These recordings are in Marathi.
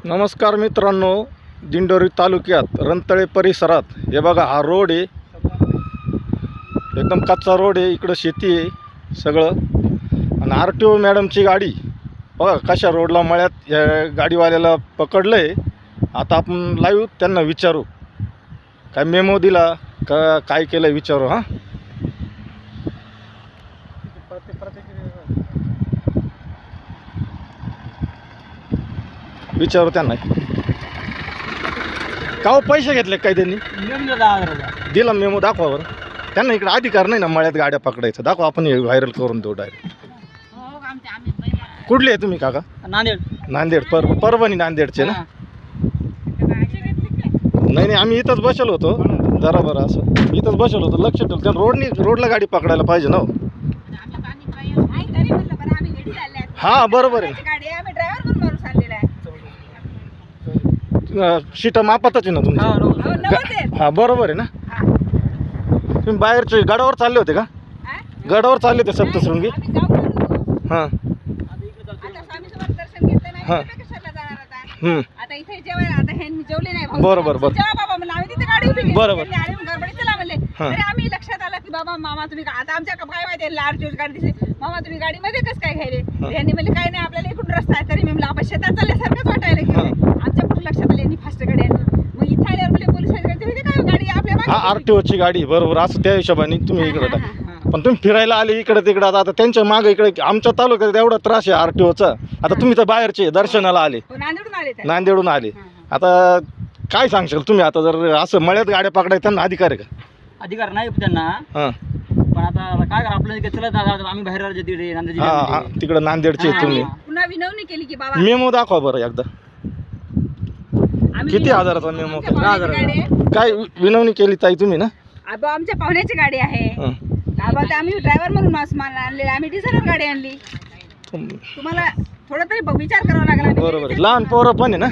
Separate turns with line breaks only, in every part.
नमस्कार मित्रांनो, दिंडोरी तालुक्यात रंतळे परिसरात हे बघा, हा रोड आहे, एकदम कच्चा रोड आहे. इकडं शेती आहे सगळं. आणि RTO मॅडमची गाडी बघा कशा रोडला मळ्यात या गाडीवाल्याला पकडलं आहे. आता आपण लाईव्ह त्यांना विचारू, काय मेमो दिला का काय केलं विचारू. हां, विचारू त्यांना. का हो, पैसे घेतले काय त्यांनी? दिला मेमो, दाखवा बरं त्यांना. इकडे अधिकार नाही ना मळ्यात गाड्या पकडायचं. दाखवा, आपण व्हायरल करून देऊ डायरेक्ट. कुठले आहे तुम्ही काका? नांदेड. परभणी नांदेडचे ना? नाही, आम्ही इथंच बसलो होतो. जरा बरं असं इथंच बसलो होतो, लक्ष ठेवलं. त्या रोडला गाडी पकडायला पाहिजे ना. हां, बरोबर आहे. सीटा मापातच आहे ना तुमची? हां, बरोबर आहे ना. तुम्ही बाहेरचे गडावर चालले होते का? गडावर चालले होते सप्तशृंगी? हां हां, बरोबर बरोबर.
आम्ही लक्षात आला की बाबा मामा तुम्ही आता आमच्या काय माहिती लार्ज गाडी दिसली, मामा तुम्ही गाडीमध्ये कसं काय घ्यायले? यांनी म्हणले काय नाही, आपल्याला इकडून रस्ता आहे. तरी मी म्हणलं आपण शेतात चालल्यासारखंच वाटायला गेले. आमच्या कुठं लक्षात आले यांनी फास्ट गाडी आणली. मग इथं आल्यावर बोलले पोलिस काय गाडी आपल्या
RTOची गाडी, बरोबर. असं त्या हिशोबाने तुम्ही इकडे पण तुम्ही फिरायला आले इकडे तिकडे. आता त्यांच्या मागे इकडे आमच्या तालुक्यात एवढा त्रास आहे RTOचा. आता तुम्ही तर बाहेरचे दर्शनाला आले, नांदेडून आले. आता काय सांगशाल तुम्ही? आता जर असं मळ्यात गाड्या पकडायचं त्यांना अधिकार आहे का?
अधिकार नाही त्यांना.
हां,
पण आता काय करा, आपल्याला चलत आम्ही बाहेर
हां, तिकडे नांदेडचे तुम्ही.
पुन्हा विनवणी केली की बाबा
मेमो दाखवा बरं एकदा. किती हजाराचा मेमो? काय विनवणी केली ताई तुम्ही ना?
आमच्या पाहुण्याची गाडी आहे. आम्ही ड्रायव्हर म्हणून मान आणले, आम्ही डिझेलवर गाडी आणली. तुम्हाला थोडा तरी विचार करावा लागला.
बरोबर. लहान पोरं पण आहे ना?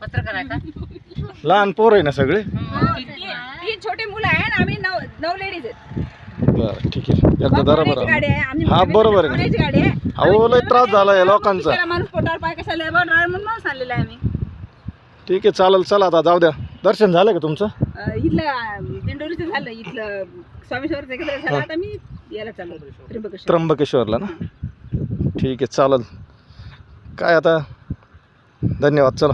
पत्रकार आहे का?
लहान पोरं आहे ना सगळे?
3 छोटे मुलं आहे आणि आम्ही 9 लेडीज आहेत.
बरं, ठीक आहे. एकदा बरोबर.
गाडी आहे आम्ही.
हा, बरोबर आहे.
गाडी आहे.
अहो, लय त्रास झाला या लोकांचा.
माणूस पोटावर पाय कशाला ड्रायव्हर म्हणून माणूस आणलेला आहे आम्ही.
ठीक आहे, चालेल. चला आता जाऊ द्या. दर्शन झालं का तुमचं?
इथलं दिंडोरीचं झालं, इथलं स्वामीश्वरचं एकत्र झालं. आता मी याला चाललो
त्र्यंबकेश्वरला ना? ठीक आहे, चालेल. काय आता, धन्यवाद. चला.